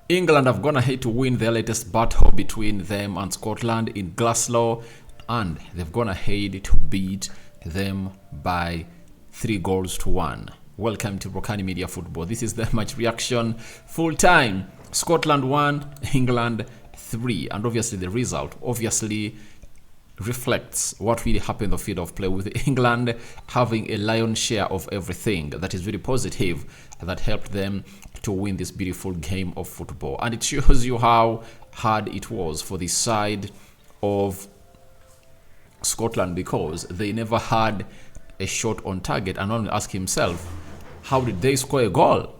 England have gone ahead to win their latest battle between them and Scotland in Glasgow, and they've gone ahead to beat them by 3-1. Welcome to Rokani Media Football. This is the match reaction full time. Scotland 1, England 3, and obviously the result reflects what really happened on the field of play, with England having a lion's share of everything that is very positive, that helped them to win this beautiful game of football. And it shows you how hard it was for the side of Scotland, because they never had a shot on target. And only ask himself, how did they score a goal?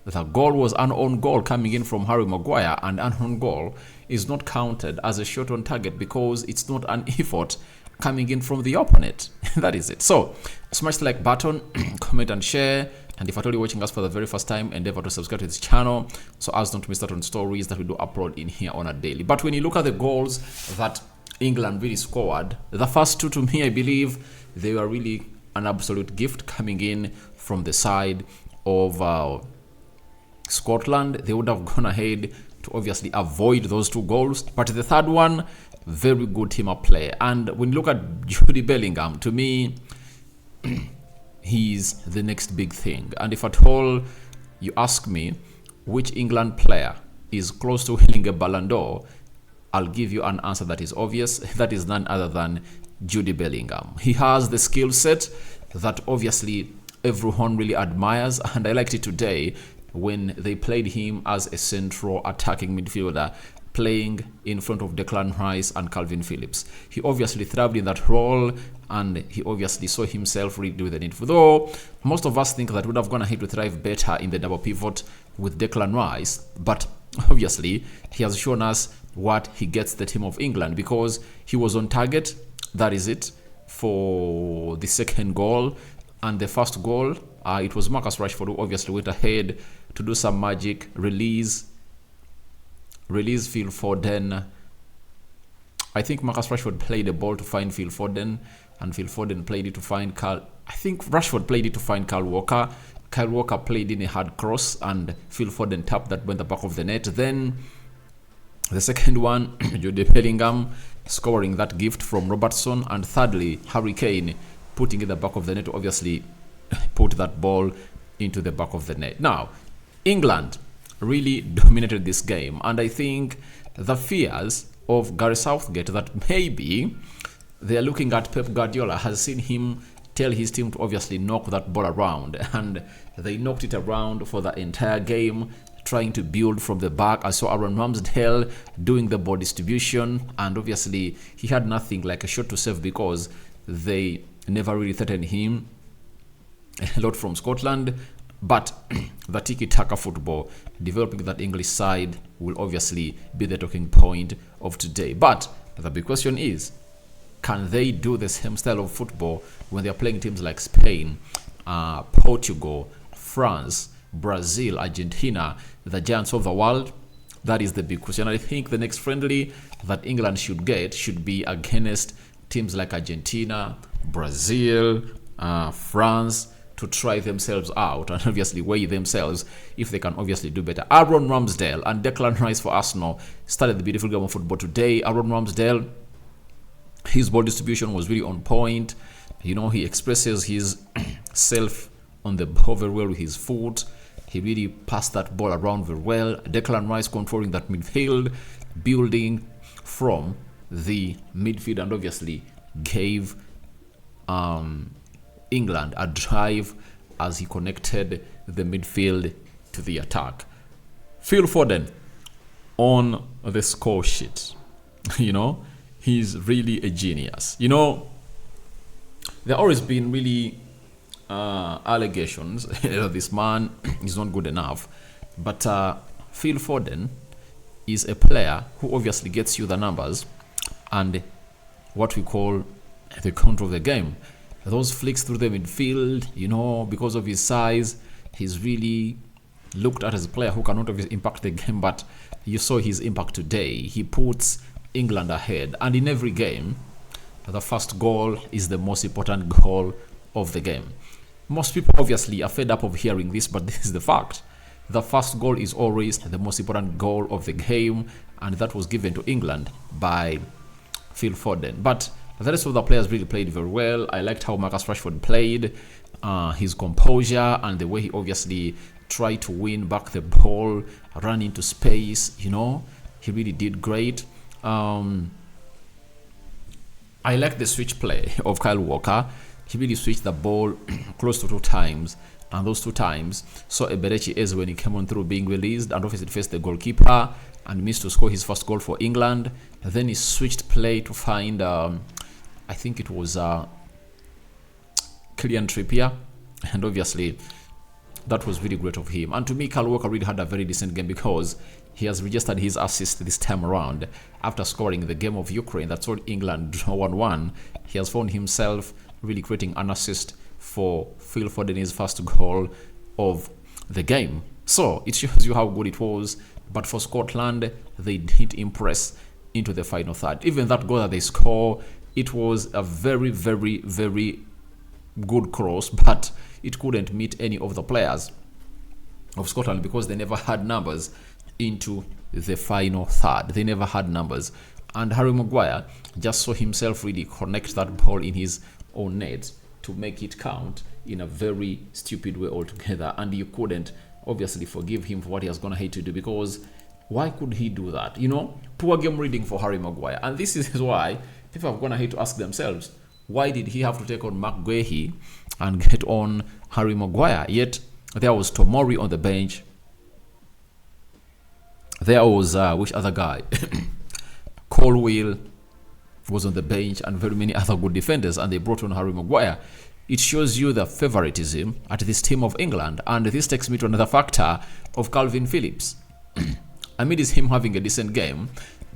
The goal was an own goal coming in from Harry Maguire, and an own goal is not counted as a shot on target because it's not an effort coming in from the opponent. That is it. So smash the like button, comment and share, and if at all you're watching us for the very first time, endeavor to subscribe to this channel so as not to miss out on stories that we do upload in here on a daily. But when you look at the goals that England really scored, the first two, to me, I believe they were really an absolute gift coming in from the side of Scotland. They would have gone ahead to obviously avoid those two goals, but the third one, very good team up play. And when you look at Jude Bellingham, to me, he's the next big thing. And if at all you ask me which England player is close to winning a Ballon d'Or, I'll give you an answer that is obvious. That is none other than Jude Bellingham. He has the skill set that obviously everyone really admires, and I liked it today when they played him as a central attacking midfielder, playing in front of Declan Rice and Calvin Phillips. He obviously thrived in that role, and he obviously saw himself really do the needful. Though most of us think that would have gone ahead to thrive better in the double pivot with Declan Rice, but obviously he has shown us what he gets the team of England, because he was on target. That is it for the second goal. And the first goal, it was Marcus Rashford who obviously went ahead to do some magic, release Phil Foden. I think Marcus Rashford played the ball to find Phil Foden, and Phil Foden played it to find I think Rashford played it to find Kyle Walker. Kyle Walker played in a hard cross, and Phil Foden tapped that in the back of the net. Then the second one, Jude Bellingham scoring that gift from Robertson, and thirdly, Harry Kane putting in the back of the net to obviously put that ball into the back of the net. Now, England really dominated this game, and I think the fears of Gareth Southgate that maybe they are looking at Pep Guardiola has seen him tell his team to obviously knock that ball around, and they knocked it around for the entire game, trying to build from the back. I saw Aaron Ramsdale doing the ball distribution, and obviously he had nothing like a shot to save because they never really threatened him a lot from Scotland. But the tiki-taka football developing that English side will obviously be the talking point of today. But the big question is, can they do the same style of football when they're playing teams like Spain, Portugal, France, Brazil, Argentina, the giants of the world? That is the big question. I think the next friendly that England should get should be against teams like Argentina, Brazil, France, to try themselves out and obviously weigh themselves if they can obviously do better. Aaron Ramsdale and Declan Rice for Arsenal started the beautiful game of football today. Aaron Ramsdale, his ball distribution was really on point. You know, he expresses his self on the ball very well with his foot. He really passed that ball around very well. Declan Rice controlling that midfield, building from the midfield, and obviously gave England a drive as he connected the midfield to the attack. Phil Foden on the score sheet, you know, he's really a genius. You know, there always been really allegations that this man is not good enough, but Phil Foden is a player who obviously gets you the numbers and what we call the control of the game. Those flicks through the midfield, you know, because of his size, he's really looked at as a player who cannot obviously impact the game, but you saw his impact today. He puts England ahead, and in every game, the first goal is the most important goal of the game. Most people obviously are fed up of hearing this, but this is the fact. the first goal is always the most important goal of the game, and that was given to England by Phil Foden. But the rest of the players really played very well. I liked how Marcus Rashford played, his composure, and the way he obviously tried to win back the ball, run into space. He really did great. I like the switch play of Kyle Walker. He really switched the ball close to 2 times, and those 2 times saw Eberechi Eze when he came on through being released, and obviously faced the goalkeeper and missed to score his first goal for England. Then he switched play to find, I think it was Kylian Trippier, and obviously that was really great of him. And to me, Kyle Walker really had a very decent game because he has registered his assist this time around after scoring the game of Ukraine that saw England draw 1-1. He has found himself really creating an assist for Phil Foden's first goal of the game. So it shows you how good it was. But for Scotland, they didn't impress into the final third. Even that goal that they score, it was a very, very, very good cross, but it couldn't meet any of the players of Scotland because they never had numbers into the final third. They never had numbers. And Harry Maguire just saw himself really connect that ball in his own net to make it count in a very stupid way altogether. And you couldn't obviously forgive him for what he has gonna hate to do, because why could he do that? Poor game reading for Harry Maguire. And this is why people are gonna hate to ask themselves, why did he have to take on Mark Guehi and get on Harry Maguire? Yet there was Tomori on the bench. There was which other guy? Colwill was on the bench, and very many other good defenders, and they brought on Harry Maguire. It shows you the favoritism at this team of England, and this takes me to another factor of Calvin Phillips. Amid him having a decent game,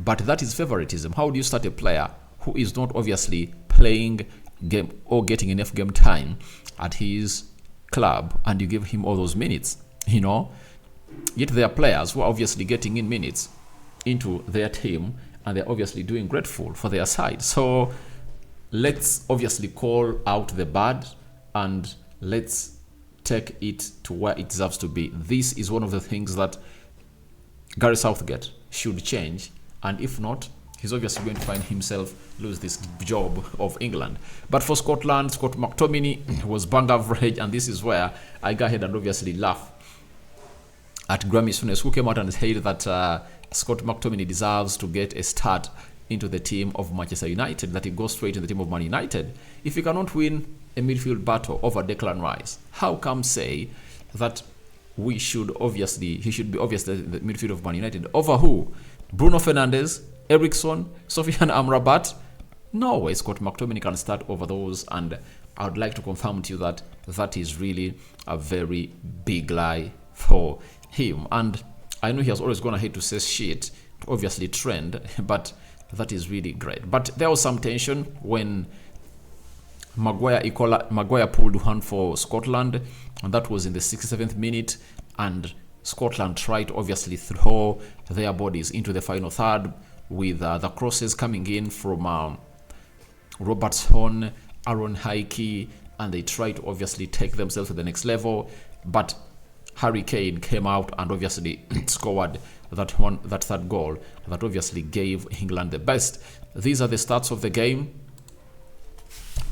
but that is favoritism. How do you start a player who is not obviously playing game or getting enough game time at his club, and you give him all those minutes? Yet there are players who are obviously getting in minutes into their team, and they're obviously doing grateful for their side. So let's obviously call out the bad, and let's take it to where it deserves to be. This is one of the things that Gary Southgate should change, and if not, he's obviously going to find himself lose this job of England. But for Scotland, Scott McTominay was bang average, and this is where I go ahead and obviously laugh at Grammy Souness, who came out and said that Scott McTominay deserves to get a start into the team of Manchester United, that he goes straight to the team of Man United. If he cannot win a midfield battle over Declan Rice, how come say that he should be obviously the midfield of Man United over who? Bruno Fernandes, Eriksson, Sofiane Amrabat? No way Scott McTominay can start over those, and I would like to confirm to you that that is really a very big lie for him. And I know he has always gone ahead to say shit to obviously trend, but that is really great. But there was some tension when Maguire pulled one for Scotland, and that was in the 67th minute, and Scotland tried to obviously throw their bodies into the final third with the crosses coming in from Robertson, Aaron Hickey, and they tried to obviously take themselves to the next level, but Harry Kane came out and obviously scored that third goal that obviously gave England the best. These are the stats of the game.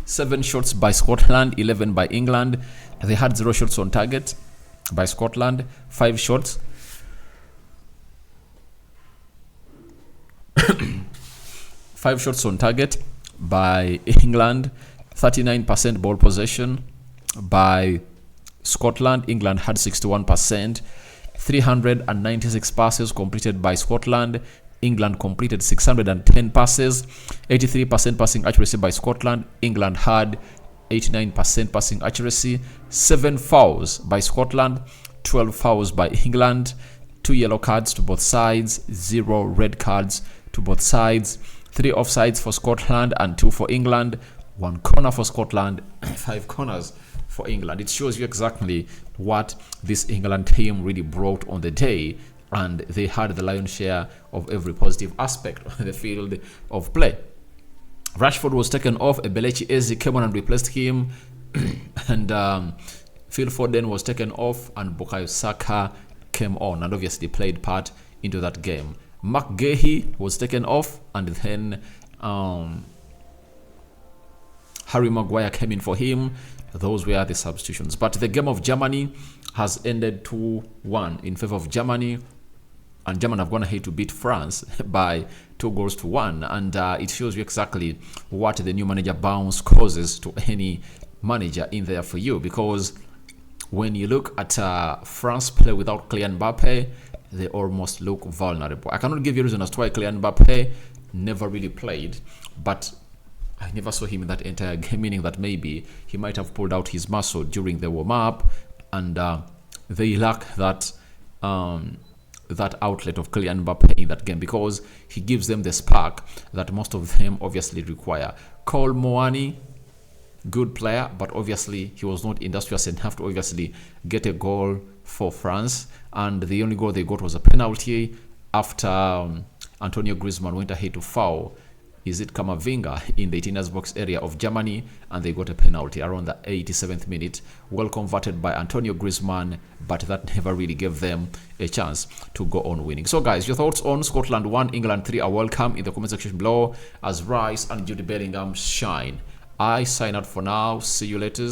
7 shots by Scotland, 11 by England. They had 0 shots on target by Scotland, 5 shots. 5 shots on target by England, 39% ball possession by Scotland. England had 61%, 396 passes completed by Scotland. England completed 610 passes, 83% passing accuracy by Scotland. England had 89% passing accuracy. 7 fouls by Scotland, 12 fouls by England, 2 yellow cards to both sides, 0 red cards to both sides, 3 offsides for Scotland and 2 for England, 1 corner for Scotland, 5 corners for England. It shows you exactly what this England team really brought on the day, and they had the lion's share of every positive aspect of the field of play. Rashford was taken off, Eberechi Eze came on and replaced him, and Phil Foden was taken off, and Bukayo Saka came on and obviously played part into that game. McGahey was taken off, and then Harry Maguire came in for him. Those were the substitutions. But the game of Germany has ended 2-1 in favor of Germany. And Germany have gone ahead to beat France by 2-1. And it shows you exactly what the new manager bounce causes to any manager in there for you. Because when you look at France play without Kylian Mbappe, they almost look vulnerable. I cannot give you a reason as to why Kylian Mbappe never really played, but I never saw him in that entire game, meaning that maybe he might have pulled out his muscle during the warm-up, and they lack that that outlet of Kylian Mbappe in that game, because he gives them the spark that most of them obviously require. Cole Moani, good player, but obviously he was not industrious enough to obviously get a goal for France, and the only goal they got was a penalty after Antonio Griezmann went ahead to foul Kamavinga in the 18 box area of Germany, and they got a penalty around the 87th minute, well converted by Antonio Griezmann, but that never really gave them a chance to go on winning. So guys, your thoughts on Scotland 1, England 3 are welcome in the comment section below as Rice and Jude Bellingham shine. I sign out for now. See you later.